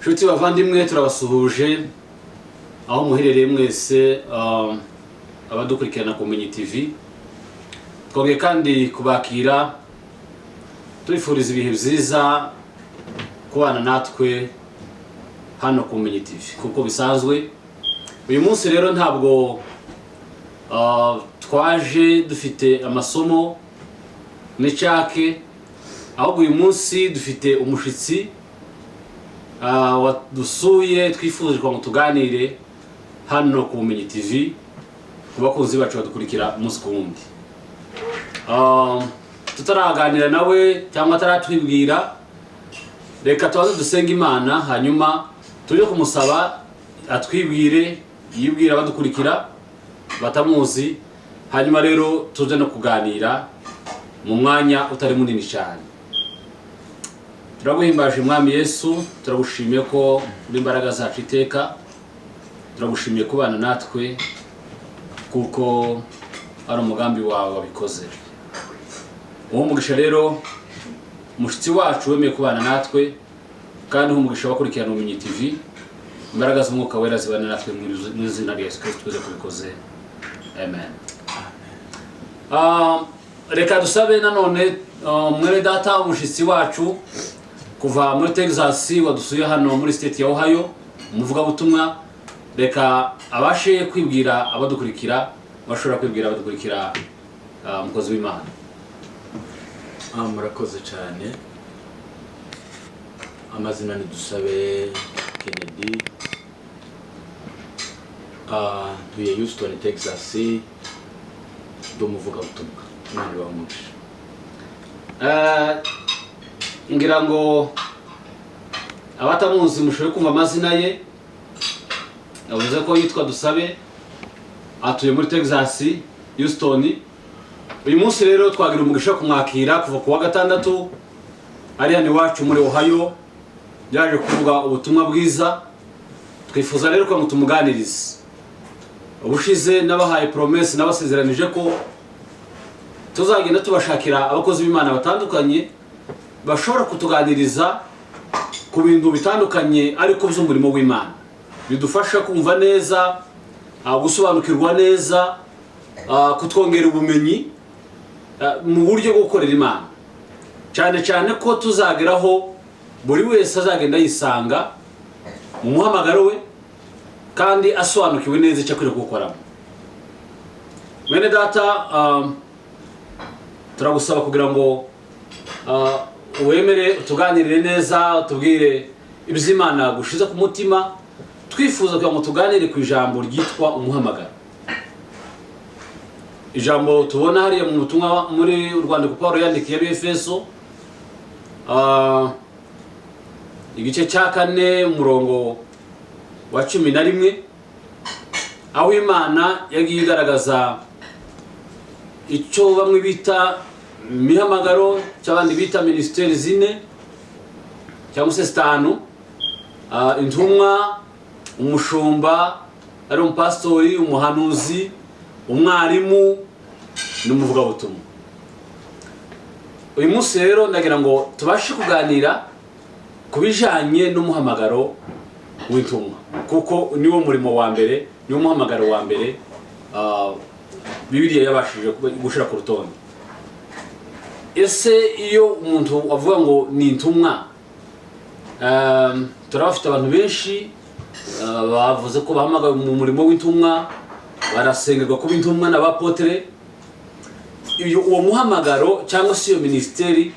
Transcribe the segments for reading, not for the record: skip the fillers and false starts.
Nshuti bavandimwe turabasuhuje aho muherereye mwese abadukurikirana ku Ubumenyi TV. Twongeye kandi kubakira turifuriza ibihe byiza kubana natwe hano ku Ubumenyi TV. Kuko bisanzwe uyu munsi rero ntabwo twaje dufite amasomo n'icake, ahubwo uyu munsi dufite umushitsi wadusuye twifuje ko tuganire hano ku Ubumenyi TV ku bakunzi bacu badukurikira umunsi ku wundi. Tutaraganira nawe cyangwa ataratwibwira, reka tubanze dusenga Imana hanyuma tujye kumusaba atwibwire, yibwira abadukurikira batamuzi, hanyuma rero tuje no kuganira mu mwanya utari munini cyane. Turaguhimbaje Mwami Yesu, turagushimiye ko uri imbaraga zacu iteka, turagushimiye kubana natwe kuko ari umugambi wawe wabikoze. Uwo mugisha rero umushitsi wacu wemeye kubana natwe, kandi umugisha wakurikirana Ubumenyi TV, imbaraga z'Umwuka Wera zibana natwe mu izina rya Yesu Kristo twese kubikoze. Amen. Reka dusabe nanone mwene data umushitsi wacu kuva muri Texas wadusuye hano muri state ya Ohio, umuvuga butumwa. Reka abashe kwibwira abadukurikira, bashobora kwibwira abadukurikira umukozi w'Imana. Murakoze cyane. Amazina ni Dusabe Kennedy, tuye Houston, Texas, umuvuga butumwa. Imana ibamugishe. Ngira ngo abatamuzi mushobora kumva amazina ye. Yavuze ko yitwa Dusabe, atuye muri Texas, Houston. Uyu munsi rero twagira umugisha kumwakira kuva ku wa gatandatu ari hano iwacu muri Ohio, yaje kuvuga ubutumwa bwiza. Twifuza rero ko mutumuganiriza. Ubushize nabahaye promise, nabasezeranije ko tuzagenda tubashakira abakozi b'Imana batandukanye bashobora kutuganiriza ku bintu bitandukanye ariko by'umurimo w'Imana, bidufasha kumva neza, gusobanukirwa neza, kutwongera ubumenyi mu buryo bwo gukorera Imana, cyane cyane ko tuzageraho buri wese azagenda yisanga mu muhamagaro we kandi asobanukiwe neza icyo akwiriye gukoramo. Mwene data, turagusaba kugira ngo wemere utuganirire neza, utubwire iby'Imana gushize ku mutima. Twifuza kugira ngo tuganire ku ijambo ryitwa umuhamagaro. Ijambo tubona hariya mu butumwa muri urwandiko Paulo yandikiye Efeso, igice cya 4 umurongo wa 11, aho Imana yagiye igaragaza icyo bamwe bita mihamagaro, cyabandi bita ministeri zine cyangwa se 5: intumwa, umushumba, ari umupastori, umuhanuzi, umwarimu n'umuvuga butumwa. Uyu munsi rero ndagira ngo tubashe kuganira kubijanye n'umuhamagaro w'intumwa, kuko niwo murimo wa mbere, niwo muhamagaro wa mbere Bibiliya yabashije gushira ku rutonde. Ese iyo umuntu avuga ngo ni intumwa, turabafite abantu benshi bavuze ko bahamagaye mu murimo w'intumwa, barasengerwa kuba intumwa n'abapotere. Uwo muhamagaro cyangwa se iyo ministeri,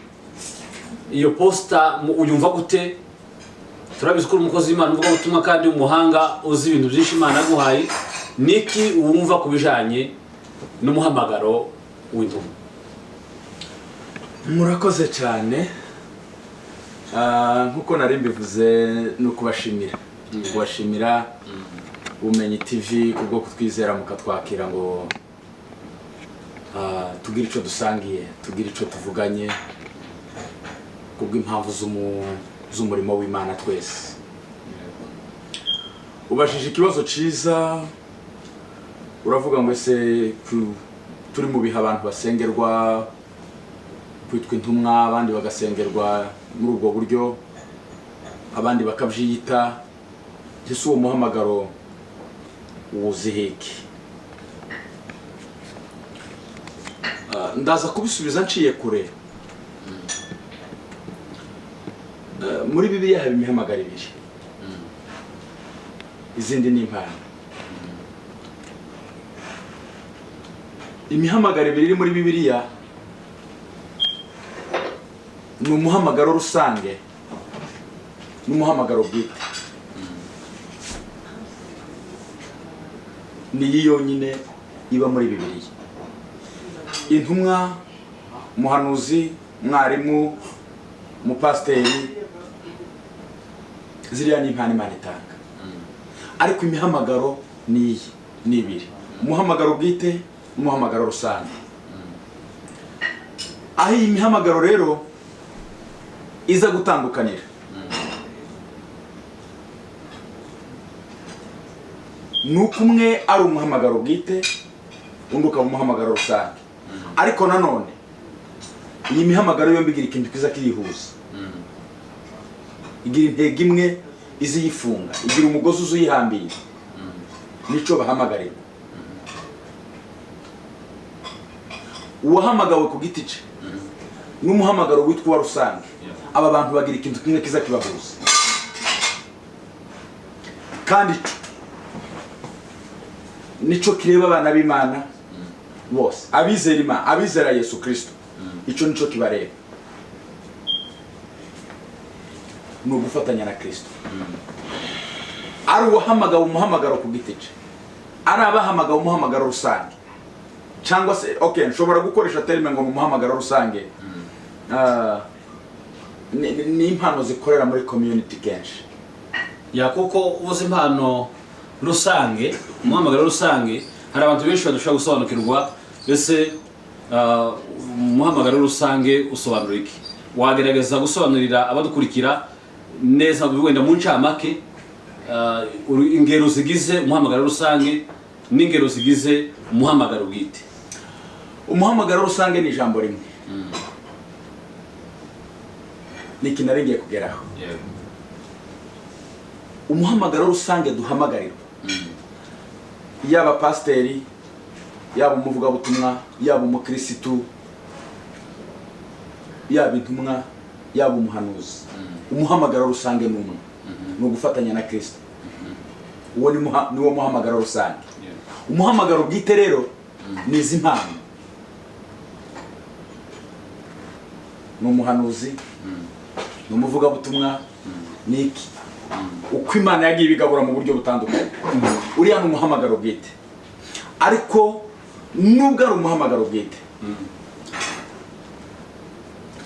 iyo posta uyumva gute? Turabizi ko umukozi w'Imana uvuga ubutumwa kandi umuhanga uzi ibintu byinshi Imana yaguhaye. Niki wumva kubijanye n'umuhamagaro w'intumwa? Murakoze cyane. Nkuko nari mbivuze no kubashimira. Kubashimira Ubumenyi TV kubwo kutwizera mukatwakira ngo tugire icyo dusangiye, tugire icyo tuvuganye kubw'impamvu z'umurimo w'Imana twese. Ubashije ikibazo cyiza, uravuga ngo ese turi mu bihe abantu basengerwa kwitwa intumwa, abandi bagasengerwa muri ubwo buryo. abandi bakabyita ese uwo muhamagaro wuziheke. Ndaza kubisubiza nciye kure. Muri Bibiliya haba imihamagaro ibiri, izindi ni impano. Imihamagaro ibiri iri muri Bibiliya ni umuhamagaro rusange n'umuhamagaro bwite. Niyi yonyine iba muri Bibiliya. Intumwa, umuhanuzi, mwarimu, umupasiteri, ziriya ni impano Imana itanga. Ariko imihamagaro ni ibiri, umuhamagaro bwite n'umuhamagaro rusange. Aho iyi mihamagaro rero iza gutandukanira, nuko umwe ari umuhamagaro bwite, undi ukaba umuhamagaro rusange. Ariko nanone iyi mihamagaro yombi igira ikintu kiza kiyihuza, igira intego imwe iziyifunga, igira umugozi uziyihambiye, nico bahamagarira. Uwahamagawe ku giti cye n'umuhamagaro witwa wa rusange, aba bantu bagira ikintu kimwe kiza kibahuza. Kandi nico kireba abana b'Imana bose, abizera Imana, abizera Yesu Kristo. Ico nico kibareba, ni ugufatanya na Kristo. Ari uwahamagawe umuhamagaro ku giti cye, ari abahamagawe umuhamagaro rusange, cyangwa se nshobora gukoresha terime ngo umuhamagaro rusange. Ni impano zikorera muri community kenshi. Kuko uzi impano rusange, umuhamagaro rusange, hari abantu benshi badashobora gusobanukirwa ese umuhamagaro rusange usobanura iki. Wagerageza gusobanurira abadukurikira neza wenda mu ncamake ingero zigize umuhamagaro rusange n'ingero zigize umuhamagaro bwite. Umuhamagaro rusange ni ijambo rimwe, niki naringiye kugeraho. Umuhamagaro rusange duhamagarirwa, yaba pasiteri, yaba umuvugabutumwa, yaba umukirisitu, yaba intumwa, yaba umuhanuzi. Umuhamagaro rusange ni umwe, ni ugufatanya na Kristo. Uwo ni wo muhamagaro rusange. Umuhamagaro bwite rero ni izi mpano, ni umuhanuzi, ni umuvugabutumwa, ni iki, uko Imana yagiye ibigabura mu buryo butandukanye. Uriya ni umuhamagaro bwite. Ariko nubwo ari umuhamagaro bwite,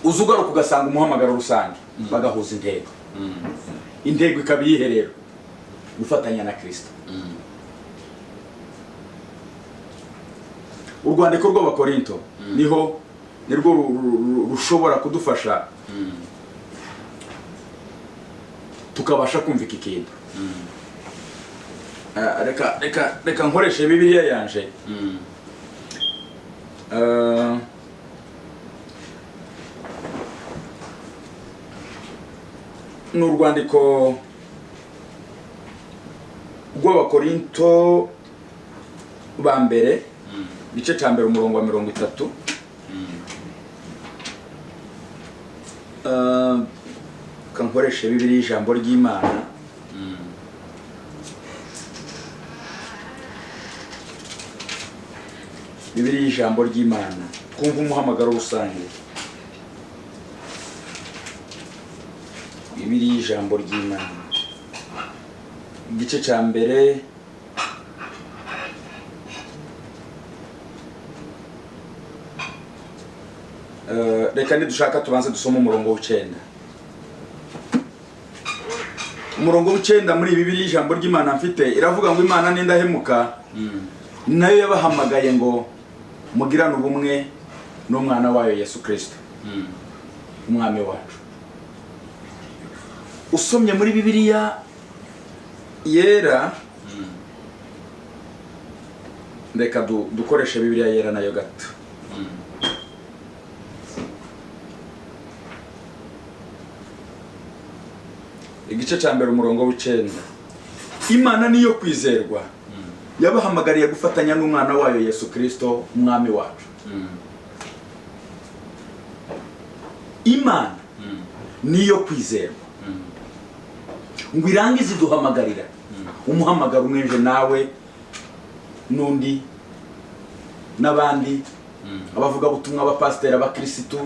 uzugaruka ugasanga umuhamagaro rusange, bagahuza intego. Intego ikaba iyihe rero? Gufatanya na Kristo. Urwandiko rw'Abakorinto nirwo rushobora kudufasha tukabasha kumva iki kintu. Reka nkoreshe Bibiliya yanje. Ni urwandiko rw'Abakorinto ba mbere, igice cya mbere umurongo wa 30. Kankoreshe Bibiliya ijambo ry'Imana. Bibiliya ijambo ry'Imana, twumva umuhamagaro rusange. Bibiliya ijambo ry'Imana, igice cya mbere reka nidushaka tubanze dusoma umurongo w'9. Umurongo w'9 muri Bibiliya ijambo ry'Imana mfite iravuga ngo Imana ni indahemuka, nayo yabahamagaye ngo mugirane ubumwe n'umwana wayo Yesu Kristo, umwami wacu. Usomye muri Bibiliya yera, reka dukoreshe Bibiliya yera nayo gato. igice cya mbere umurongo w'9. Imana niyo kwizerwa yabahamagariye gufatanya n'umwana wayo Yesu Kristo umwami wacu. Imana niyo kwizerwa ngo irangize duhamagarira umuhamagaro umwenje nawe n'undi n'abandi abavuga butumwa abapasiteri abakristo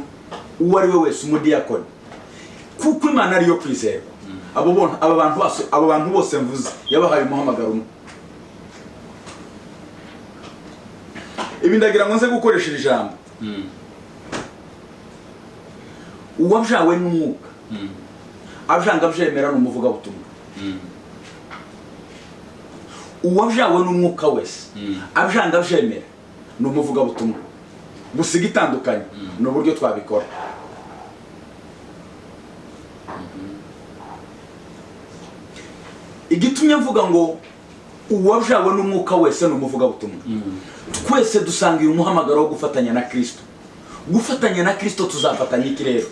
uwo ari we wese umudiyakoni, kuko Imana ariyo kwizerwa. abo bantu bose mvuze yabahaye umuhamagaro umwe. Ibi ndagira ngo nze gukoresha iri jambo. Uwabyawe n'umwuka abjanga byemera n'umuvuga butumwa. Uwabyawe n'umwuka wese abjanga byemera n'umuvuga butumwa. Gusiga itandukanye n'uburyo twabikora. Igitumye mvuga ngo uwabjawe n'umwuka wese n'umuvuga butumwa. Twese dusangiye umuhamagaro wo gufatanya na Kristo. Gufatanya na Kristo tuzafatanya iki rero?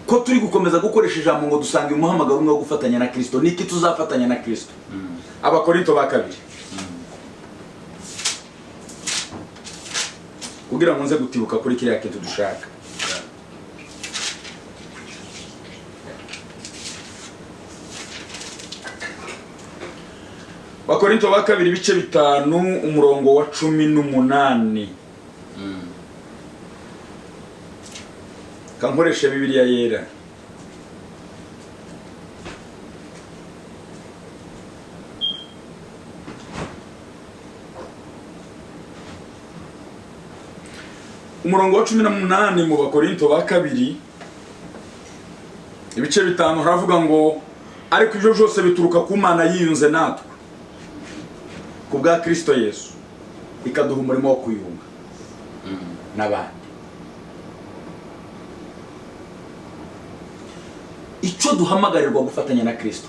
Ko turi gukomeza gukoresha ijambo ngo dusangiye umuhamagaro umwe wo gufatanya na Kristo, niki tuzafatanya na Kristo? Abakorinto ba 2. Kugira ngo nze gutibuka kuri kiriya kintu dushaka. Abakorinto ba 2 ibice 5 umurongo wa 18. Kankoresha Bibiliya yera. Umurongo wa 18 mu Bakorinto ba 2 ibice 5 haravuga ngo ariko ibyo byose bituruka ku Mana yiyunze natwe ku bwa Kristo Yesu ikaduha umurimo wo kuyunga n'abandi. Icyo duhamagarirwa gufatanya na Kristo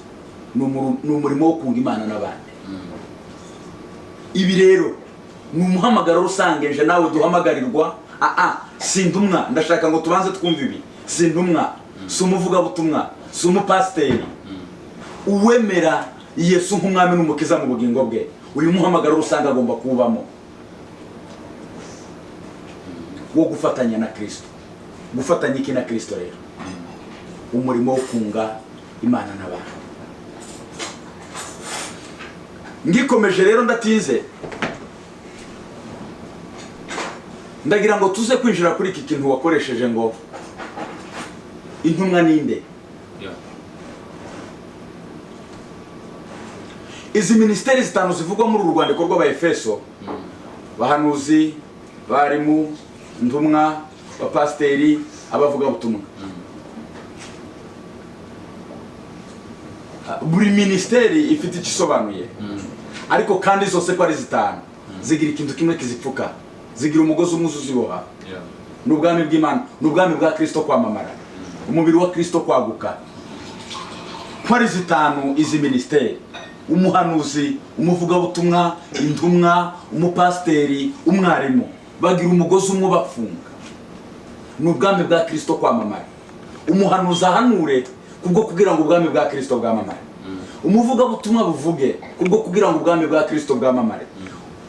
ni umurimo wo kunga Imana n'abandi. Ibi rero ni umuhamagaro rusange nje nawe duhamagarirwa. Sindumwa, ndashaka ngo tubanze twumve ibi. Sindumwa, sumuvuga butumwa, sumupasiteri. Uwemera Yesu nk'umwami n'umukiza mu bugingo bwe, uyu muhamagaro rusange agomba kubamo wo gufatanya na Kristo. Gufatanya iki na Kristo rero? Umurimo wo kunga Imana n'abantu. Ngikomeje rero ndatinze, ndagira ngo tuze kwinjira kuri iki kintu wakoresheje ngo intumwa ninde. Izi ministeri zitanu zivugwa muri uru rwandiko rw'Abaefeso, bahanuzi, barimu, intumwa, abapasiteri, abavuga butumwa. Buri ministeri ifite ikisobanuye, ariko kandi zose ko ari zitanu zigira ikintu kimwe kizipfuka, zigira umugozi umwe uziboha. N'ubwami bw'Imana, n'ubwami bwa Kristo kwamamara, umubiri wa Kristo kwaguka. Kwari zitanu izi ministeri: umuhanuzi, umuvuga butumwa, intumwa, umupasiteri, umwarimu, bagira umugozi umwe bafunga. N'ubwami bwa Kristo kwamamara. Umuhanuzi ahanure kubwo kugira ngo ubwami bwa Kristo bwamamare. Umuvuga butumwa buvuge kubwo kugira ngo ubwami bwa Kristo bwamamare.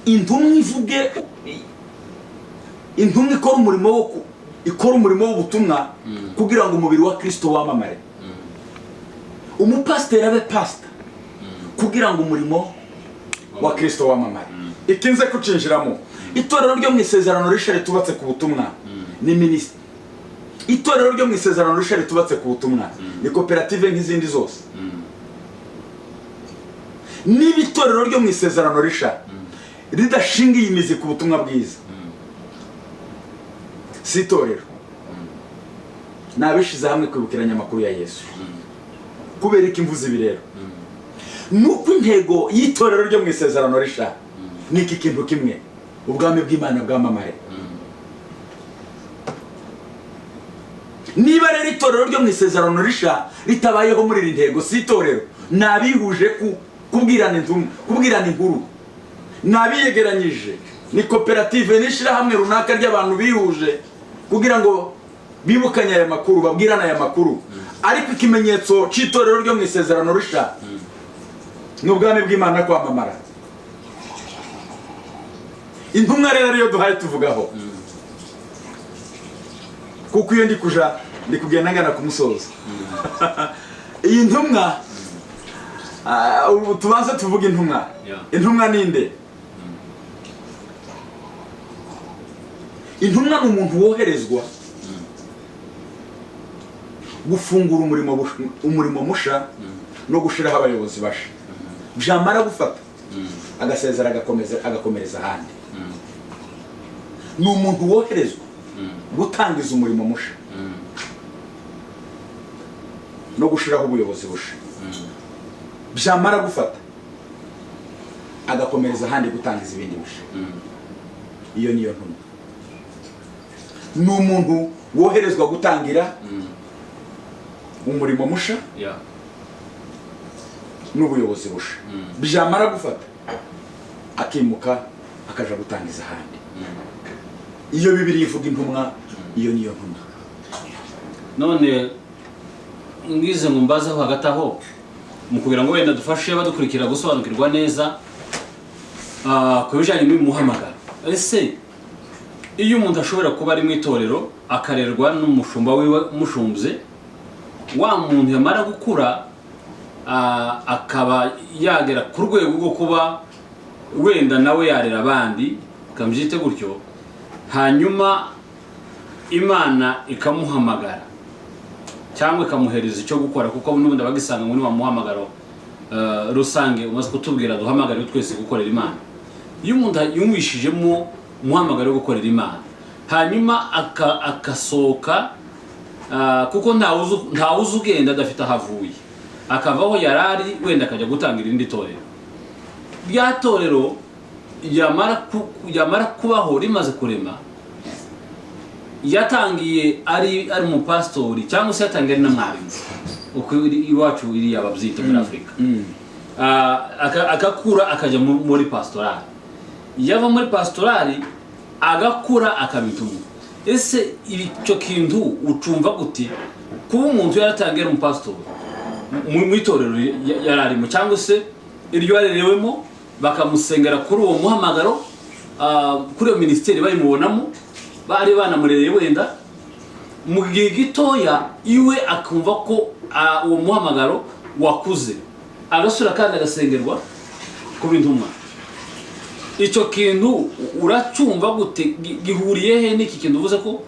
Intumwa ivuge, intumwa ikora umurimo w'ubutumwa kugira ngo umubiri wa Kristo wamamare. Umupasiteri abe pastor kugira ngo umurimo wa Kristo wamamare. Ikinze kucinjiramo itorero ryo mu isezerano rishya ritubatse ku butumwa ni ministry. Itorero ryo mu isezerano rishya ritubatse ku butumwa ni koperative nk'izindi zose. Niba itorero ryo mu isezerano rishya ridashingiye imizi ku butumwa bwiza, si itorero. Nabishize hamwe kwibukiranya amakuru ya Yesu. Kubera iki mvuze ibi rero? Nuko intego y'itorero ryo mu isezerano rishya ni iki kintu kimwe: ubwami bw'Imana bwamamare. Niba rero itorero ryo mu isezerano rishya ritabayeho muri iri ntego, si itorero. Nabihuje kubwirana inkuru, nabiyegeranyije, ni koperative n'ishira hamwe runaka ry'abantu bihuje kugira ngo bibukanye aya makuru, babwirana aya makuru. ariko ikimenyetso cy'itorero ryo mu isezerano rishya n'ubwami bw'Imana kwamamara. Intumwa rero ariyo duhaye tuvugaho, kuko iyo ndi kugenda ngana ku musozo. Iyi ntumwa tubanze tuvuge intumwa. Intumwa ninde? Intumwa ni umuntu woherezwa gufungura umurimo musha no gushiraho abayobozi basha. Byamara gufata agasezera agakomereza ahandi. Ni umuntu woherezwa gutangiza umurimo musha no gushiraho ubuyobozi busha. Byamara gufata agakomereza ahandi gutangiza ibindi busha. Iyo niyo ntumwa. Ni umuntu woherezwa gutangira umurimo musha n'ubuyobozi busha. Byamara gufata akimuka akaja gutangiza ahandi. Iyo Bibiliya ivuga intumwa, iyo niyo ntumwa. None ngize ngo mbazeho hagati aho mu kugira ngo wenda dufashe badukurikira gusobanukirwa neza ku bijanye n'umuhamagaro. Ese iyo umuntu ashobora kuba ari mu itorero akarerwa n'umushumba wiwe umushumze, wa muntu yamara gukura akaba yagera ku rwego rwo kuba wenda nawe yarera abandi, kambyite gutyo, hanyuma Imana ikamuhamagara cyangwa ikamuhereza icyo gukora, kuko n'ubundi abagisanga ngo ni wa muhamagaro rusange umaze kutubwira duhamagare twese gukorera Imana. Iyo umuntu yumvishijemo umuhamagaro wo gukorera Imana, hanyuma akasohoka, kuko ntawuzi ugenda adafite ahavuye, akavaho yarari wenda akajya gutangira irindi torero. Rya torero yamara kubaho rimaze kurema, yatangiye ari umupastori cyangwa se yatangiye ari na mwarimu, uko iwacu iri ababyita muri Afrika. Agakura akajya muri pastorali, yava muri pastorali agakura akabitumwa. Ese icyo kintu ucumva gute kuba umuntu yaratangiye ari umupastori mu itorero yararimo, cyangwa se iryo yarerewemo bakamusengera kuri uwo muhamagaro, kuri iyo ministeri bayimubonamo, bari banamurereye wenda mu gihe gitoya iwe akumva ko uwo muhamagaro wakuze, agasura kandi agasengerwa kuba intumwa. Icyo kintu uracyumva gute? Gihuriye he n'iki kintu uvuze ko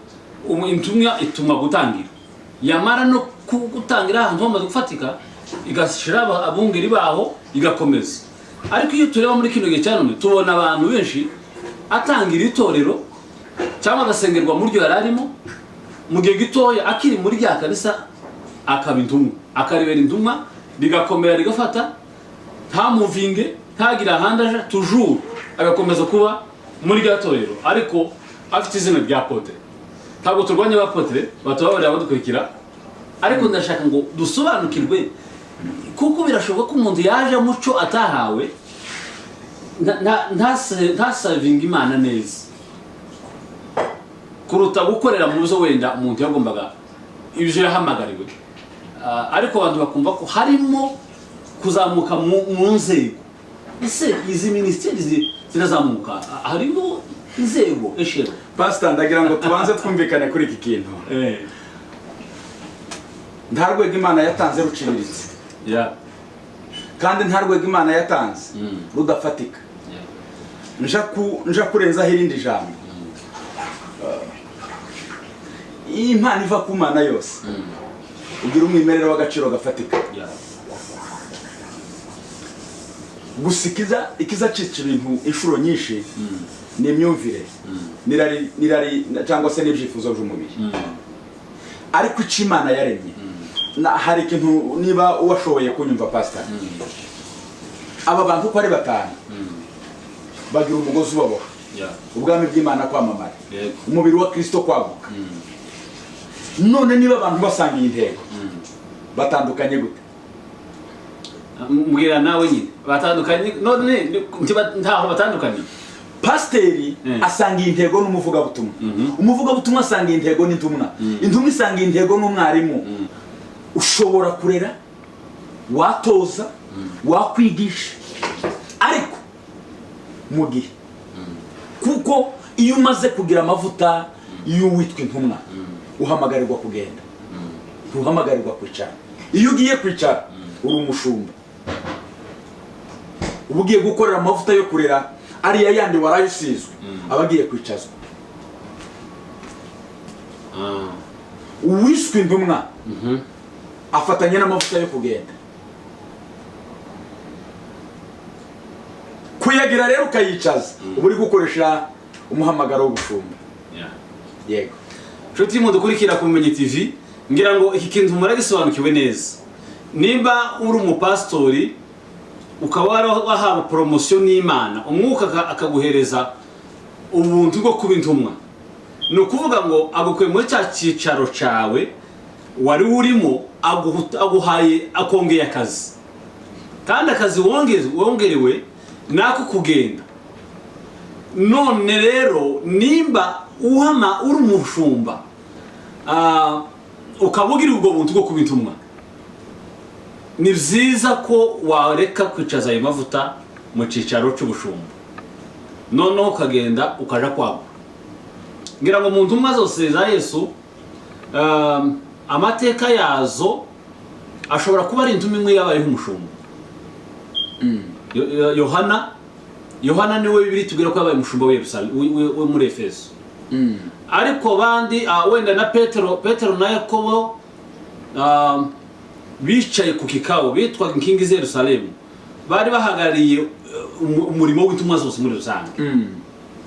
intumwa ituma gutangira, yamara no gutangira ahantu hamaze gufatika igashira abungeri baho igakomeza? Ariko iyo tureba muri kino gihe cyane tubona abantu benshi atangira itorero cyangwa agasengerwa muri ryo yararimo, mu gihe gitoya akiri muri rya kanisa akaba intumwa, akaribera intumwa, bigakomera rigafata, nta muvinge, ntagira ahandi aje, toujours agakomeza kuba muri rya torero, ariko afite izina rya apotre. Ntabwo turwanya abapotre, batubabarira badukurikira, ariko ndashaka ngo dusobanukirwe, kuko birashoboka ko umuntu yaje muco atahawe, ntasavinga Imana neza kuruta gukorera mu zo wenda umuntu yagombaga ibyo yahamagariwe. Ariko abantu bakumva ko harimo kuzamuka mu nzego. Ese izi ministeri zirazamuka, harimo inzego eshero? Pastor, ndagira ngo tubanze twumvikane kuri iki kintu. Nta rwego Imana yatanze ruciriritse, kandi nta rwego Imana yatanze rudafatika. Nja kurenzaho irindi jambo. Iyi mpano iva ku Mana yose ugira umwimerere w'agaciro gafatika. Gusa ikiza cica ibintu inshuro nyinshi ni imyumvire, nirari cyangwa se n'ibyifuzo by'umubiri. Ariko icyo Imana yaremye, hari ikintu niba uwashoboye kunyumva Pastor, aba bantu uko ari batanu bagira umugozi ubaboha, ubwami bw'Imana kwamamara, umubiri wa Kristo kwaguka. None niba abantu basangiye intego, batandukanye gute? Mbwira nawe nyine batandukanye, none ntaho batandukanye. Pasiteri asangiye intego n'umuvugabutumwa, umuvugabutumwa asangiye intego n'intumwa, intumwa isangiye intego n'umwarimu. ushobora kurera, watoza, wakwigisha, ariko mu gihe kuko iyo umaze kugira amavuta y'uwitwa intumwa uhamagarirwa kugenda, ntuhamagarirwa kwicara. Iyo ugiye kwicara uri umushumba, uba ugiye gukorera amavuta yo kurera ariya yandi waraye usizwe, aba agiye kwicazwa. Uwiswe intumwa afatanya n'amavuta yo kugenda. Kuyagira rero ukayicaza, uba uri gukoresha umuhamagaro w'ubushumba. Yego nshuti mudukurikira ku Bumenyi TV, ngira ngo iki kintu muragisobanukiwe neza. Nimba uri umupastori ukaba wahawe promotion n'Imana, umwuka akaguhereza ubuntu bwo kuba intumwa, ni ukuvuga ngo agukuye muri cya cyicaro cawe wari urimo, aguhaye akongeye akazi, kandi akazi wongerewe nako kugenda. None rero nimba uri umushumba ukabugira ubwo buntu bwo kuba intumwa, ni byiza ko wareka kwicaza ayo mavuta mu cyicaro cy'ubushumba, noneho ukagenda ukaja kwagura. Ngira ngo mu ntumwa zose za Yesu amateka yazo ashobora kuba ari intumwa imwe yabayeho umushumba. Yohana niwe Bibiri tubwira ko yabaye umushumba we muri Efeso. Ariko bandi wenda na Petero na Yakobo bicaye ku kikao bitwaga inkingi za Yerusalemu, bari bahagarariye umurimo w'intumwa zose muri rusange,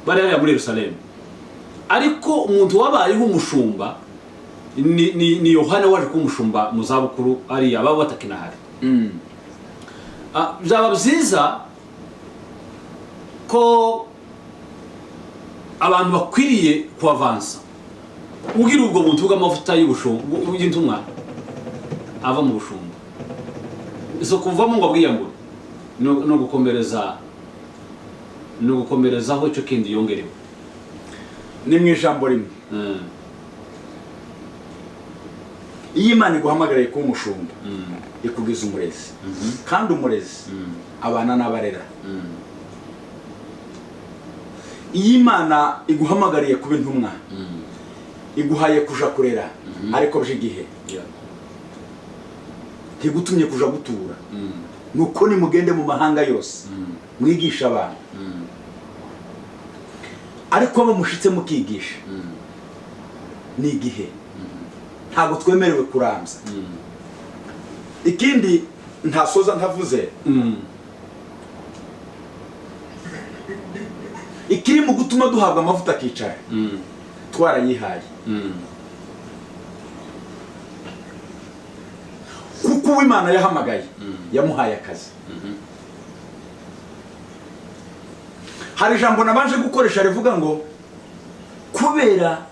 bari hariya muri Yerusalemu. Ariko umuntu wabayeho umushumba ni Yohana waje kuba umushumba mu zabukuru ariya baba batakinahari. Byaba byiza ko abantu bakwiriye kuavansa, ugira ubwo buntu bw'amavuta y'intumwa ava mu bushumba. Izo kuvamo ngo bwiyambure no gukomerezaho icyo kindi yongerewe. Ni mu ijambo rimwe, iyo Imana iguhamagariye kuba umushumba ikubwiza umurezi, kandi umurezi abana n'abarera. Iyo Imana iguhamagariye kuba intumwa iguhaye kuja kurera, ariko by'igihe ntigutumye kuja gutura. Nuko nimugende mu mahanga yose mwigisha abantu, ariko abo mushitse mukigisha ni igihe, ntabwo twemerewe kurambya. Ikindi ntasoza ntavuze, ikiri mu gutuma duhabwa amavuta akicara twarayihaye, kuko uw'Imana yahamagaye yamuhaye akazi. Hari ijambo nabanje gukoresha rivuga ngo kubera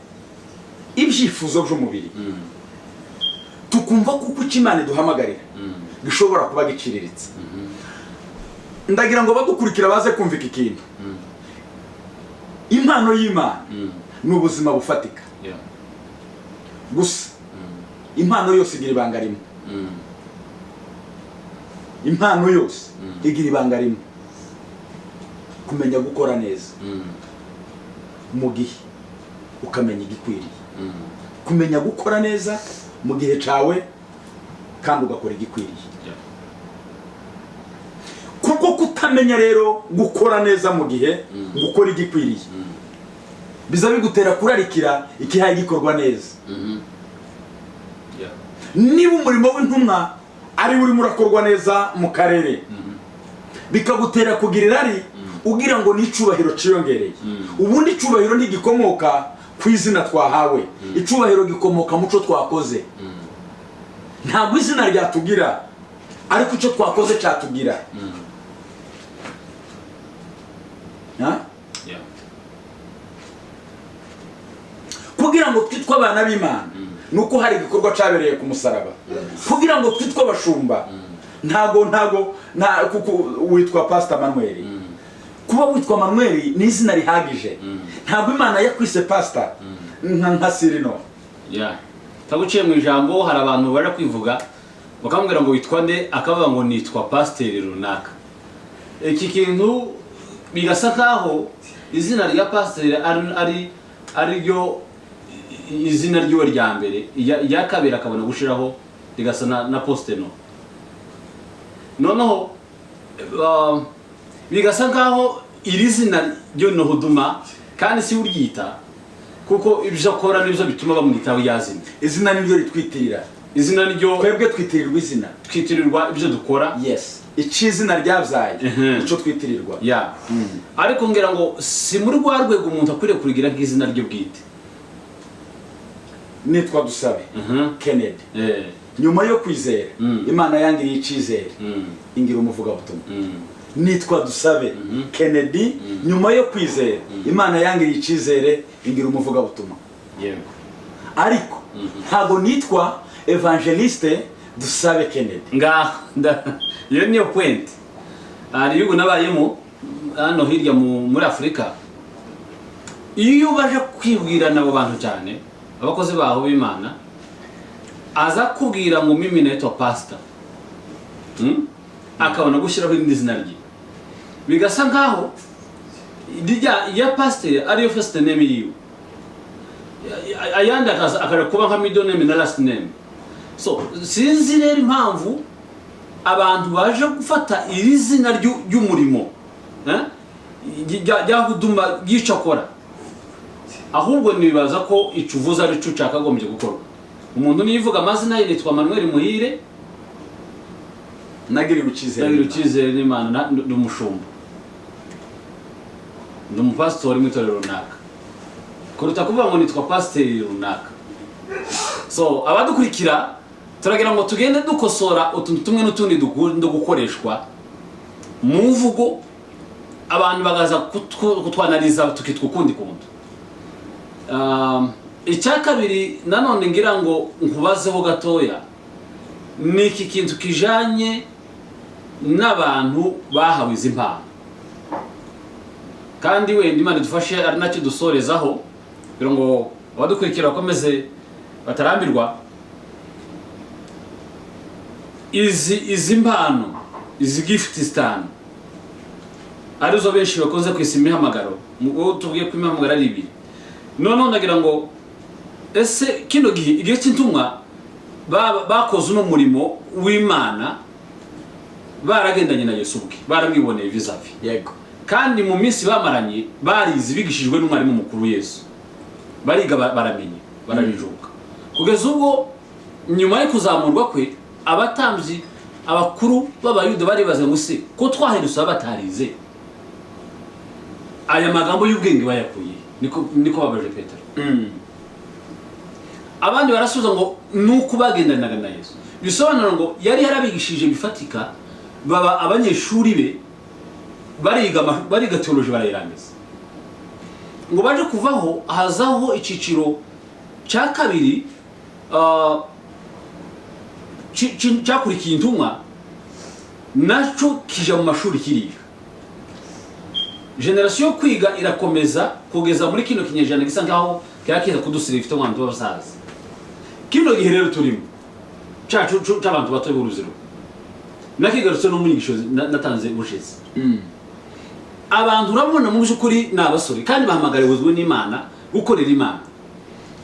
ibyifuzo by'umubiri tukumva kuko Imana iduhamagarira gishobora kuba giciriritse. Ndagira ngo badukurikira baze kumva iki kintu. Impano y'Imana ni ubuzima bufatika gusa. Impano yose igira ibanga rimwe, impano yose igira ibanga rimwe: kumenya gukora neza mu gihe, ukamenya igikwiriye. Kumenya gukora neza mu gihe cawe kandi ugakora igikwiriye. Kuko kutamenya rero gukora neza mu gihe gukora igikwiriye biza bigutera kurarikira ikihaye gikorwa neza. Niba umurimo w'intumwa ari urimo urakorwa neza mu karere, bikagutera kugira irari ugira ngo n'icubahiro ciyongereye. Ubundi icubahiro ntigikomoka ku izina twahawe, icubahiro gikomoka mu cyo twakoze. Ntabwo izina ryatugira, ariko icyo twakoze cyatugira. Kugira ngo twitwe abana b'Imana nuko hari igikorwa cyabereye ku musaraba. Kugira ngo twitwe abashumba ntago kuko witwa Pastor Manuel, kuba witwa Manuel ni izina rihagije. Ntabwo Imana yakwise pastor nka Sirino. taguciye mu ijambo hari abantu baje kwivuga bakamubwira ngo witwa nde akavuga ngo nitwa pasiteri runaka. Iki kintu bigasa kaho izina rya pasiteri ari ryo izina ryiwe rya mbere, iya kabiri akabona gushiraho rigasa na poste no. Noneho bigasa kaho iri zina ryo no huduma kandi si uryita kuko ibyo akora nibyo bituma bamwitaho yazina. Izina niryo ritwitirira. Izina niryo twebwe twitirirwa izina. Twitirirwa ibyo dukora. Yes. Ici izina ryabyaye ico twitirirwa. Yeah. Ariko ngira ngo si muri rwa rwego umuntu akwiriye kurigira nk'izina ryo bwite. Nitwa Dusabe Kennedy. Nyuma yo kwizera Imana yangiriye icizere ingira umuvuga butumwa. Nitwa Dusabe Kennedy. Nyuma yo kwizera Imana yangiriye icizere ingira umuvuga butumwa. Yego. Ariko ntago nitwa Evangeliste Dusabe Kennedy. Iyo niyo point. Ari yugo nabayemo hano hirya muri Afrika. Iyo baje kwibwira nabo bantu cyane abakozi baho b'Imana aza kubwira ngo mimi naitwa pastor. Akabona gushyiraho indi zina rye. Bigasa nkaho ya pastor ariyo first name yiwe. Ayanda akaza kuba nka middle name na last name. So sinzi rero impamvu abantu baje gufata iri zina ry'umurimo rya huduma y'icakora, ahubwo nibaza ko icuvuza ari cyo cyakagombye gukorwa. Umuntu nivuga amazina ye nitwa Manuel Muhire nagiriwe icizere n'Imana ndumushumba ndumupastori mw'itorero runaka kuruta kuvuga ngo nitwa pasiteri runaka. So abadukurikira turagira ngo tugende dukosora utuntu tumwe n'utundi dukunda gukoreshwa mu mvugo abantu bagaza kutwanaliza tukitwa ukundi kuntu. Icya kabiri nanone ngira ngo nkubazeho gatoya ni iki kintu kijanye n'abantu bahawe izi mpano, kandi wenda Imana dufashe ari nacyo dusorezaho kugira ngo abadukurikira bakomeze batarambirwa. Izi mpano, izi gift stand arizo benshi bakoze kwisa imihamagaro. Uwo tuvuye ko imihamagaro ari ibiri. None ndagira ngo ese kino igihe cy'intumwa bakoze uno murimo w'Imana baragendanye na Yesu ubwe, baramwiboneye vizavi. Yego. Kandi mu minsi bamaranye barizi bigishijwe n'umwarimu mukuru Yesu. Bariga baramenye, barabijuka. Kugeza ubwo nyuma yo kuzamurwa kwe abatambyi abakuru b'Abayuda bari baze ngo se ko twaherutse abatarize aya magambo y'ubwenge bayakuye, niko babaje Petero. Abandi barasubiza ngo nuko bagendanaga na Yesu. Bisobanura ngo yari yarabigishije bifatika, baba abanyeshuri be bariga theology barayirangiza. Ngo baje kuvaho hazaho iciciro cya kabiri cyakurikiye intumwa naco kija mu mashuri kiriga. Generation kwiga irakomeza kugeza muri kino kinyejana gisa nkaho kyakiza kudusira ifite abantu b'abasaza. Kino gihe rero turimo cyacu cy'abantu bato b'uruziro nakigarutse no munyigisho natanze ubushize. Abantu urabona mu byukuri n'abasore kandi bahamagariwe n'Imana gukorera Imana.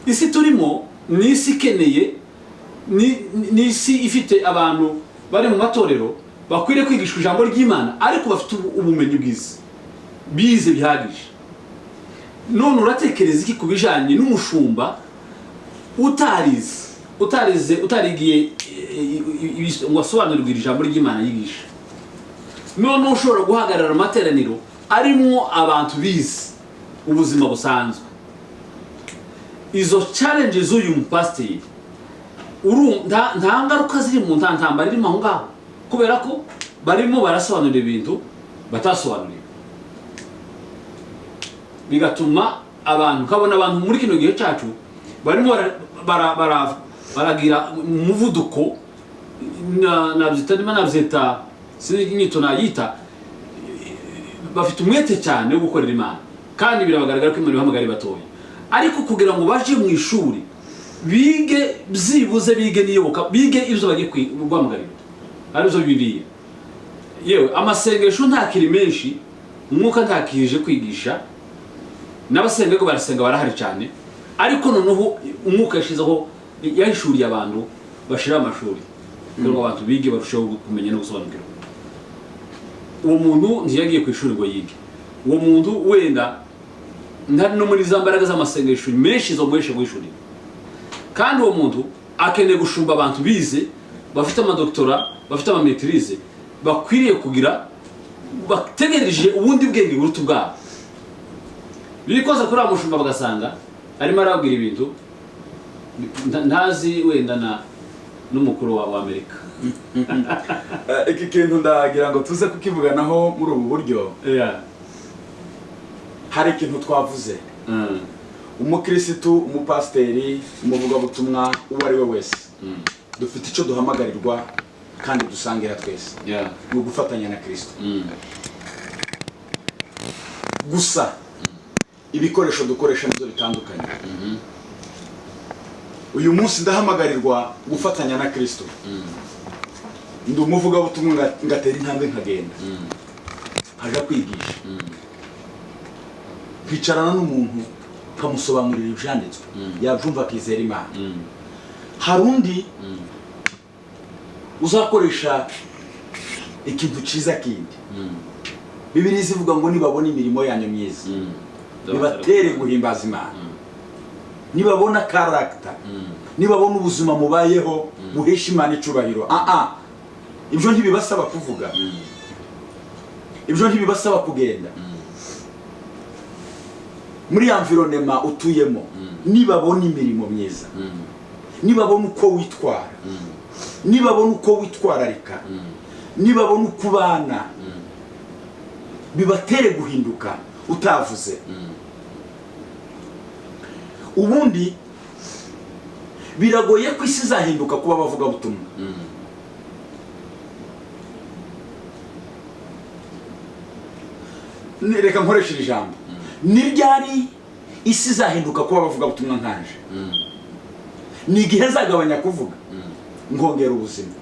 Isi turimo ni isi keneye ni isi ifite abantu bari mu matorero bakwiriye kwigishwa ijambo ry'Imana ariko bafite ubumenyi bwiza bize bihagije. None uratekereza iki kubijanye n'umushumba utarigiye ngo asobanurirwe ijambo ry'Imana yigisha? None ushobora guhagarara amateraniro arimo abantu bize ubuzima busanzwe. Izo challenges z'uyu mpasiteri nta ngaruka ziri mu ntambara irimo aho ngaho kubera ko barimo barasobanura ibintu batasobanuriwe, bigatuma abantu kabona abantu muri kino gihe cyacu barimo baragira umuvuduko nabyita sinyito nayita bafite umwete cyane wo gukorera Imana kandi birabagaragara ko Imana ibahamagara batoya. Ariko kugira ngo baje mu ishuri bige byibuze bige niyoboka bige ibyo bagiye guhamagarira arizo Bibiliya. Yewe amasengesho ntakiri menshi, umwuka ntakije kwigisha, n'abasenga ko barasenga barahari cyane, ariko noneho umwuka yashizeho yahishuriye abantu bashira amashuri kugira ngo abantu bige barusheho kumenya no gusobanukirwa. Uwo muntu ntiyagiye ku ishuri ngo yige, uwo muntu wenda ntari no muri za mbaraga z'amasengesho menshi zo muhesha guhishurira, kandi uwo muntu akeneye gushumba abantu bize bafite amadoktora bafite amametrize bakwiriye kugira bategereje ubundi bwenge buruta ubwabo. Birikoza kuri amushumba bagasanga arimo arabwira ibintu ntazi wenda n'umukuru wa Amerika. Iki kintu ndagira ngo tuze kukivuganaho muri ubu buryo. Hari ikintu twavuze, umukirisitu, umupasiteri, umuvugabutumwa uwo ari we wese, dufite icyo duhamagarirwa kandi dusangira twese, ni ugufatanya na Kristo. Gusa ibikoresho dukoresha nizo bitandukanye. Uyu munsi ndahamagarirwa gufatanya na Kristo, ndi umuvugabutumwa ngatera intambwe nkagenda, nkaja kwigisha, kwicarana n'umuntu kamusobanurira ibyanditswe, yabyumva akizera Imana. Hari undi uzakoresha ikintu cyiza kindi. Bibiliya zivuga ngo nibabona imirimo yanyu myiza bibatere guhimbaza Imana, nibabona character, nibabona ubuzima mubayeho buhesha Imana icubahiro. Ibyo ntibibasaba kuvuga, ibyo ntibibasaba kugenda muri environnement utuyemo. Nibabona imirimo myiza, nibabona uko witwara, nibabona uko witwararika, nibabona uko ubana, bibatere guhinduka utavuze. Ubundi biragoye ko isi izahinduka kuba bavuga butumwa. Reka nkoresha ijambo, ni ryari isi izahinduka kuba bavuga butumwa nkanje? Ni igihe nzagabanya kuvuga ngongera ubuzima,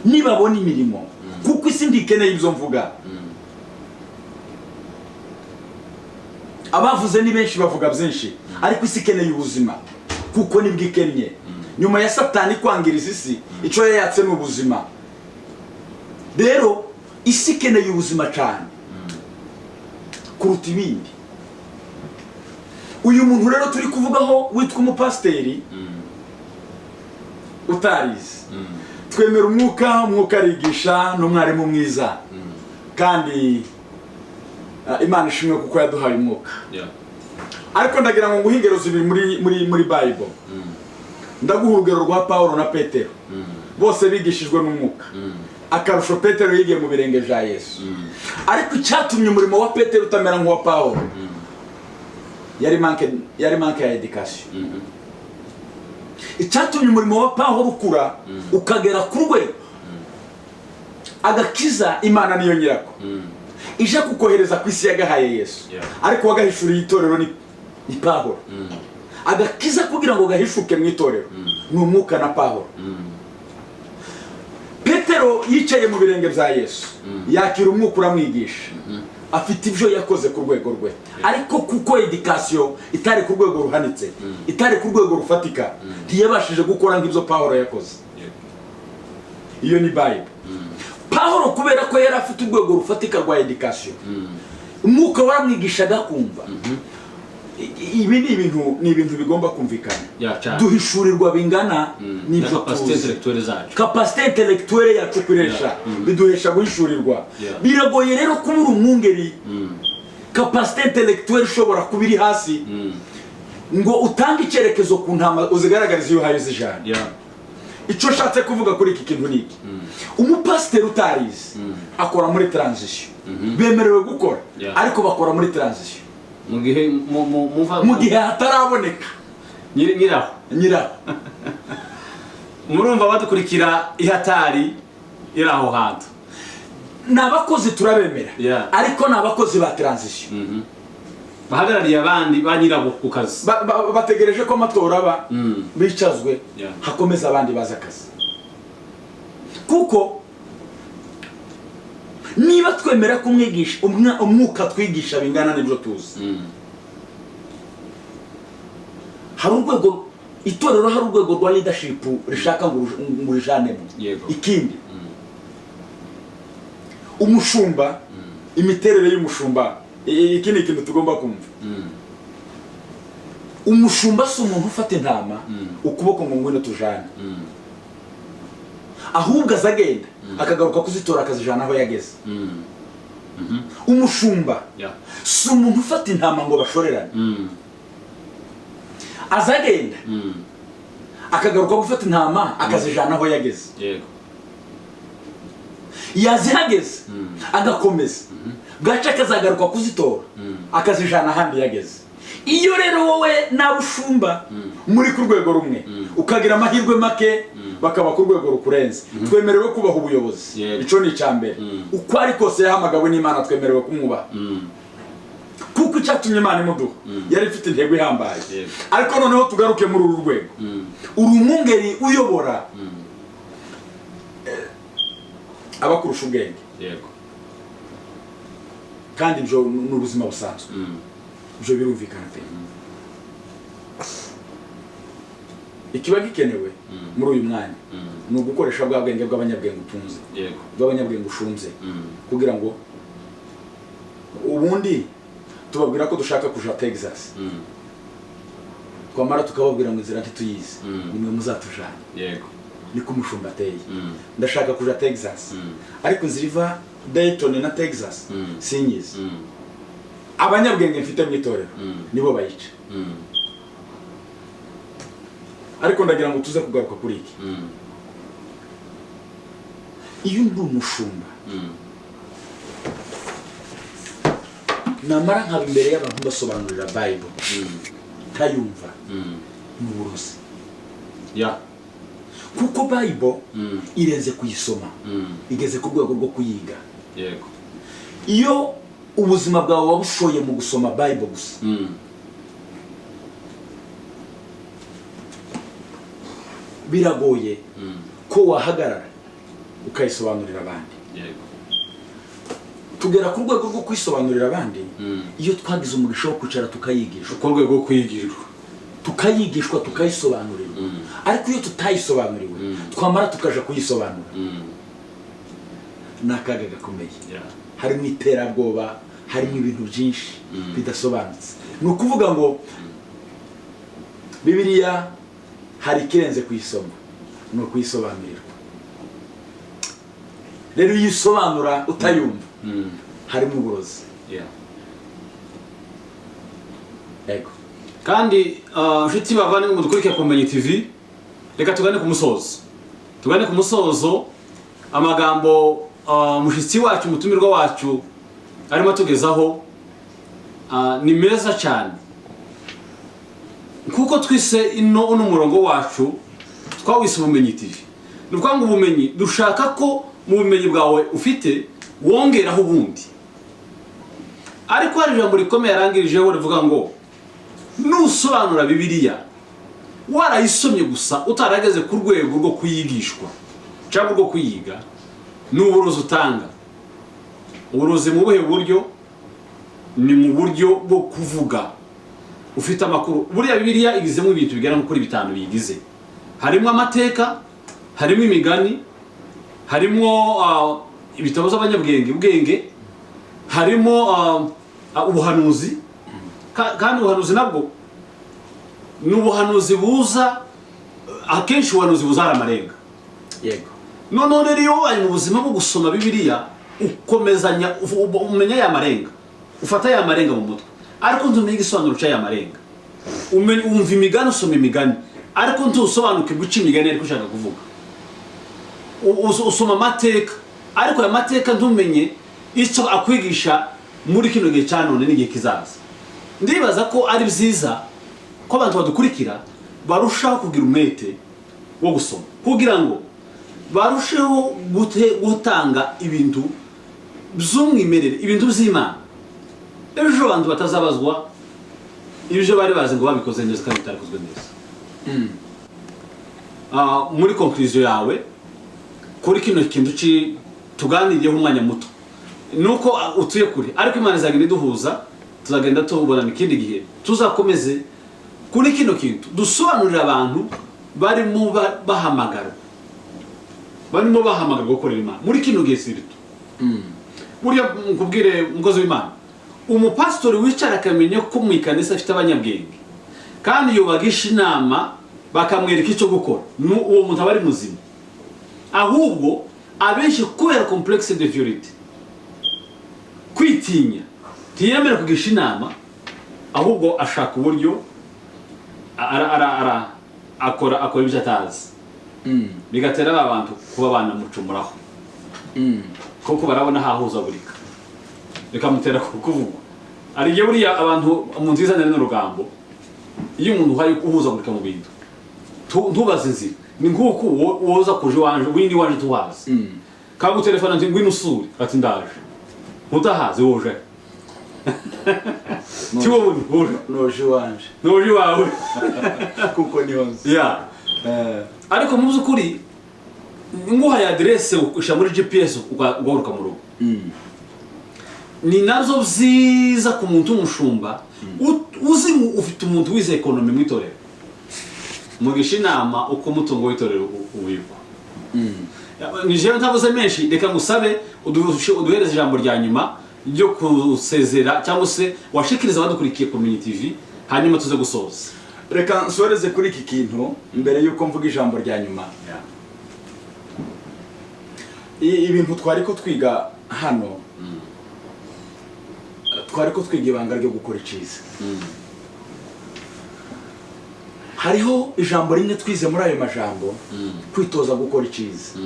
nibabona imirimo, kuko isi ndikeneye ibyo mvuga. Abavuze ni benshi bavuga byinshi, ariko isi ikeneye ubuzima kuko nibwo ikennye. Nyuma ya Satani kwangiriza isi, icyo yayatse ni ubuzima. Rero isi ikeneye ubuzima cyane kuruta ibindi. Uyu muntu rero turi kuvugaho witwa umupasiteri utarize, twemera umwuka arigisha, n'umwarimu mwiza, kandi Imana ishimwe kuko yaduhaye umwuka. Ariko ndagira ngo nguhe ingero zibiri muri Bible. Ndaguha urugero rwa Paulo na Petero, bose bigishijwe n'umwuka. Akarusho Petero yigiye mu birenge bya Yesu, ariko icyatumye umurimo wa Petero utamera nk'uwa Paulo yari manke ya education. Icyatumye umurimo wa Paulo ukura ukagera ku rwego agakiza Imana niyo nyirako ije kukohereza ku isi yagahaye Yesu, ariko wagahishuriye itorero ni Paulo. Agakiza kugira ngo gahishuke mu itorero ni umwuka na Paulo. Petero yicaye mu birenge bya Yesu, yakira umwuka uramwigisha, afite ibyo yakoze ku rwego rwe, ariko kuko education itari ku rwego ruhanitse, itari ku rwego rufatika, ntiyabashije gukora nk'ibyo Paulo yakoze. Iyo ni Bible. Paulo kubera ko yari afite urwego rufatika rwa education, umwuka waramwigishaga kumva. Ibi ni ibintu bigomba kumvikana. Duhishurirwa bingana n'ibyo tuzi. Capacité intellectuelle yacu kuresha biduhesha guhishurirwa. Biragoye rero kubura umwungeri capacité intellectuelle ishobora kubiri hasi ngo utange icyerekezo ku ntama uzigaragariza iyo hayo zijana. Icyo shatse kuvuga kuri iki kintu niki, umupasiteri utarize akora muri transition, bemerewe gukora, ariko bakora muri transition mu gihe hataraboneka nyiraho. Murumva badukurikira ihatari iri aho hantu. N'abakozi turabemera, ariko n'abakozi ba transition bahagarariye abandi ba nyirabo ku kazi bategereje ko amatora aba bicazwe Yeah. hakomeza abandi baza akazi. Kuko niba twemera kumwigisha umwuka twigisha bingana n'ibyo tuzi, hari urwego itorero, hari urwego rwa leadership rishaka ngo rijanemo. Yego. Ikindi umushumba, imiterere y'umushumba, iki ni ikintu tugomba kumva. Umushumba si umuntu ufata intama ukuboko ngo ngwino tujane, ahubwo azagenda akagaruka kuzitora akazijana aho yageze. Umushumba si umuntu ufata intama ngo bashorerane, azagenda akagaruka gufata intama akazijana aho yageze. Yego. Yazihageze agakomeza, bwaca akazagaruka kuzitora akazijana ahandi yageze. Iyo rero wowe n'abushumba muri ku rwego rumwe ukagira amahirwe make bakaba ku rwego rukurenze, twemerewe kubaha ubuyobozi. Ico ni icambere. Uko ari kose yahamagawe n'Imana twemerewe kumwubaha, kuko icyatumye Imana imuduha yari ifite intego ihambaye. Ariko noneho tugaruke muri uru rwego, uri umwungeri uyobora abakurusha ubwenge. Yego. Kandi ibyo ni ubuzima busanzwe, ibyo birumvikana pe. Ikiba gikenewe muri uyu mwanya ni ugukoresha bwa bwenge bw'abanyabwenge utunze, bw'abanyabwenge ushunze, kugira ngo ubundi tubabwira ko dushaka kuja Texas, twamara tukababwira ngo inzira ntituyizi, nimwe muzatujana. Yego. Niko umushumba ateye. Ndashaka kuja Texas, ariko inzira iva Dayton na Texas sinyizi. Abanyabwenge mfite mu itorero nibo bayica. Ariko ndagira ngo tuze kugaruka kuri iki. Iyo ndi umushumba namara nkaba imbere y'abantu basobanurira Bible ntayumva, ni uburozi. Kuko Bible irenze kuyisoma, igeze ku rwego rwo kuyiga. Yego. Iyo ubuzima bwawe wabushoye mu gusoma Bible gusa, biragoye ko wahagarara ukayisobanurira abandi. Yego. Tugera ku rwego rwo kwisobanurira abandi iyo twagize umugisha wo kwicara tukayigishwa. Ku rwego rwo kwigishwa, tukayigishwa tukayisobanurirwa. Ariko iyo tutayisobanuriwe twamara tukaja kuyisobanura, nakaga gakomeye. Harimo iterabwoba, harimo ibintu byinshi bidasobanutse. Ni ukuvuga ngo Bibiliya hari ikirenze kuyisoma, ni ukuyisobanurirwa. Rero iyo uyisobanura utayumva harimo uburozi. Ego. Kandi nshuti bavane ngo dukurikire Kumenya TV, reka tugane ku musozo. Tugane ku musozo, amagambo mushitsi wacu, mutumirwa wacu arimo tugezaho ni meza cyane, kuko twise ino umurongo wacu twawise Ubumenyi TV. Nuvuga ngo ubumenyi dushaka ko mu bumenyi bwawe ufite wongeraho ubundi. Ariko hari ijambo rikomeye yarangirijeho rivuga ngo nusobanura Bibiliya warayisomye gusa utarageze ku rwego rwo kuyigishwa cyangwa rwo kuyiga, n'uburozi utanga. Uburozi mu buhe buryo? Ni mu buryo bwo kuvuga ufite amakuru. Buriya Bibiliya igizemo ibintu bigera kuri 5 bigize. Harimo amateka, harimo imigani, harimo ibitabo by'abanyabwenge, harimo ubuhanuzi. Kandi ubuhanuzi nabwo ni ubuhanuzi buza akenshi, ubuhanuzi buzara amarenga. Yego. None rero ari mu buzima bwo gusoma Bibiliya ukomezanya umenya ya marenga, ufata ya marenga mu mutwe, ariko ntumenye igisobanuro cya ya marenga. Umva imigani, usoma imigani, ariko ntusobanuke guca imigani ariko ushaka kuvuga. Usoma amateka, ariko ya mateka ntumenye icyo akwigisha muri kino gihe cya none n'igihe kizaza. Ndibaza ko ari byiza ko abantu badukurikira barushaho kugira umwete wo gusoma, kugira ngo barusheho gutanga ibintu by'umwimerere, ibintu by'Imana. Ejo abantu batazabazwa ibyo bari bazi ngo babikoze neza kandi bitarakozwe neza. Muri conclusion yawe kuri kino kintu tuganiriyeho umwanya muto nuko utuye kuri, ariko Imana izagenda iduhuza, tuzagenda tubonana ikindi gihe tuzakomeze kuri kino kintu dusobanurira abantu barimo bahamagarwa gukorera Imana muri kino gihe sirito. Buriya nkubwire umukozi w'Imana, umupasitori wicara akamenya ko mu ikanisa afite abanyabwenge kandi yobagisha inama bakamwereka icyo gukora, uwo muntu aba ari muzima. Ahubwo abenshi kubera complexe de vérité, kwitinya, ntiyemera kugisha inama, ahubwo ashaka uburyo akora ibyo atazi, bigatera abantu kuba banamucumuraho kuko barabona hahuzagurika, bikamutera kuvugwa. Ari igihe buriya abantu mu nziza nari n'urugambo, iyo umuntu uhari uhuzagurika mu bintu ntubaze inzira, ni nk'uko woza kuje wanje windi wanje tuwazi kagu telefone nti ngwino usure ati ndaje utahazi woje tiwo noje wawe kuko ni honze ya ariko mu byukuri nguha ya adresse usha muri GPS ugaruka mu rugo. Ni nazo byiza ku muntu umushumba uzi ufite umuntu wize economy mwitorero, mugisha inama uko mutungo witorero ubikwa. Nije ntavuze menshi, reka ngusabe uduhereze ijambo rya nyuma ryo kusezera cyangwa se washikiriza abadukurikiye Community TV, hanyuma tuze gusoza. Reka nsoreze kuri iki kintu mbere yuko mvuga ijambo rya nyuma. Ibintu twari ko twiga hano, twari ko twiga ibanga ryo gukora iciza. Hariho ijambo rimwe twize muri ayo majambo, kwitoza gukora iciza.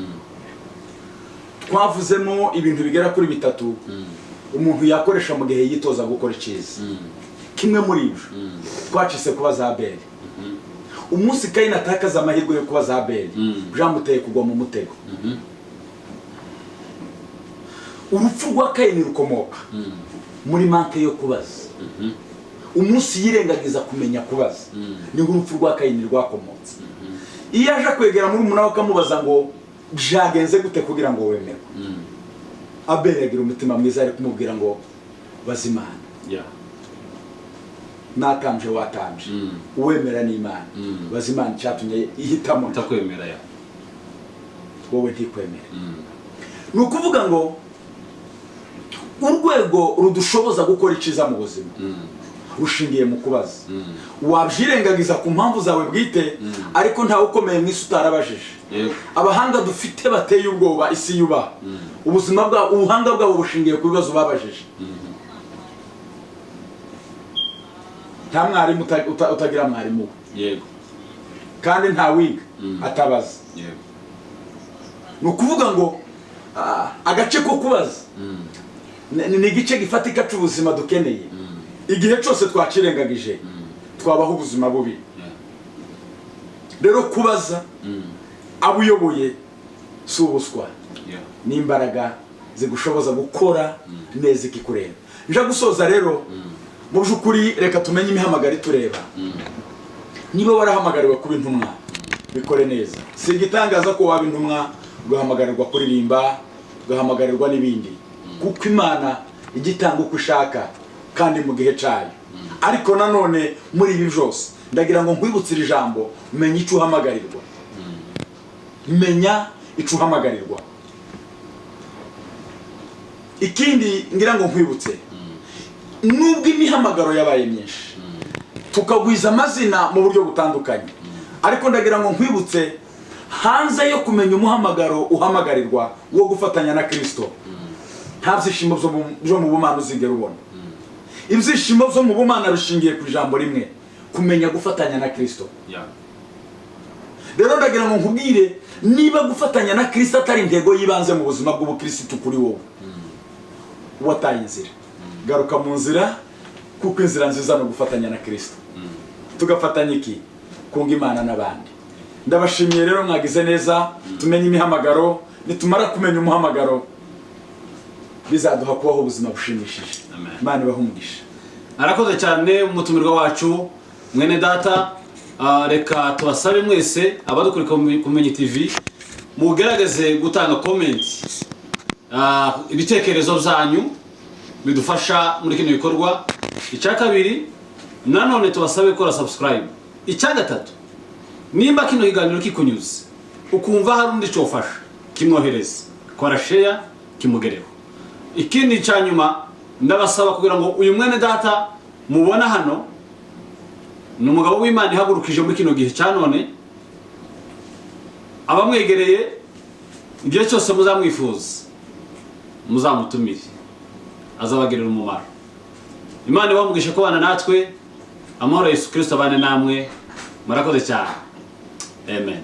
Twavuzemo ibintu bigera kuri bitatu umuntu yakoresha mu gihe yitoza gukora iciza. Kimwe muri ibyo twacise kuba za Abeli. Umunsi Kayini atakaza amahirwe yo kuba za Abeli, byamuteye kugwa mu mutego. Urupfu rwa Kayini rukomoka muri manke yo kubaza. Umunsi yirengagiza kumenya kubaza, ni urupfu rwa Kayini rwakomotse. Iyo aje kwegera muri umuntu akamubaza ngo byagenze gute kugira ngo wemerwe, Abeli agira umutima mwiza ari kumubwira ngo bazimana. Natanje watanje, uwemera n'Imana, bazimana cyatumye ihitamo takwemera ya wowe ntikwemera. Ni ukuvuga ngo urwego rudushoboza gukora iciza mu buzima rushingiye mu kubaza. Wabyirengagiza ku mpamvu zawe bwite, ariko ntawe ukomeye mwisi utarabajije. Abahanga dufite bateye ubwoba isi yubaha, ubuzima bwabo, ubuhanga bwabo bushingiye ku bibazo babajije. Nta mwarimu utagira mwarimu, yego, kandi nta wiga atabaza. yego. Ni ukuvuga ngo agace ko kubaza ni igice gifatika cy'ubuzima dukeneye. Igihe cyose twacirengagije twabaho ubuzima bubi. Rero kubaza abo uyoboye si ubuswa, ni imbaraga zigushoboza gukora neza ikikureba. Nja gusoza rero, mu by'ukuri reka tumenye imihamagaro itureba. Niba warahamagariwe kuba intumwa, bikore neza. Si igitangaza ko waba intumwa ugahamagarirwa kuririmba, ugahamagarirwa n'ibindi, kuko Imana igitanga uko ishaka kandi mu gihe cyayo. Ariko nanone muri ibi byose ndagira ngo nkwibutsire ijambo, menya icyo uhamagarirwa. Menya icyo uhamagarirwa. Ikindi ngira ngo nkwibutse, nubwo imihamagaro yabaye myinshi tukagwiza amazina mu buryo butandukanye, ariko ndagira ngo nkwibutse, hanze yo kumenya umuhamagaro uhamagarirwa wo gufatanya na Kristo, nta byishimo byo mu bumana uzigera ubona. Ibyishimo byo mu bumana bishingiye ku ijambo rimwe, kumenya gufatanya na Kristo. Rero ndagira ngo nkubwire, niba gufatanya na Kristo atari intego yibanze mu buzima bw'ubukristo kuri wowe, wataye inzira. Garuka mu nzira, kuko inzira nziza no gufatanya na Kristo. Tugafatanya iki? Kunga Imana n'abandi. Ndabashimiye rero, mwagize neza. Tumenye imihamagaro, nitumara kumenya umuhamagaro bizaduha kubaho ubuzima bushimishije. Imana ibahe umugisha. arakoze cyane umutumirwa wacu mwene data. Reka tubasabe mwese abadukurika Kumenyi TV mugerageze gutanga comment, ibitekerezo byanyu bidufasha muri kino bikorwa. Icya kabiri nanone tubasabe gukora subscribe. Icya gatatu, nimba kino kiganiro kikunyuze ukumva hari undi cyofasha, kimwohereze, kora share kimugereho. Ikindi cya nyuma ndabasaba kugira ngo uyu mwene data mubona hano ni umugabo w'Imana ihagurukije muri kino gihe cya none, abamwegereye igihe cyose muzamwifuza muzamutumire azabagirira umumaro. Imana ibamugisha kubana natwe. Amahoro Yesu Kristo abane namwe. Murakoze cyane. Amen.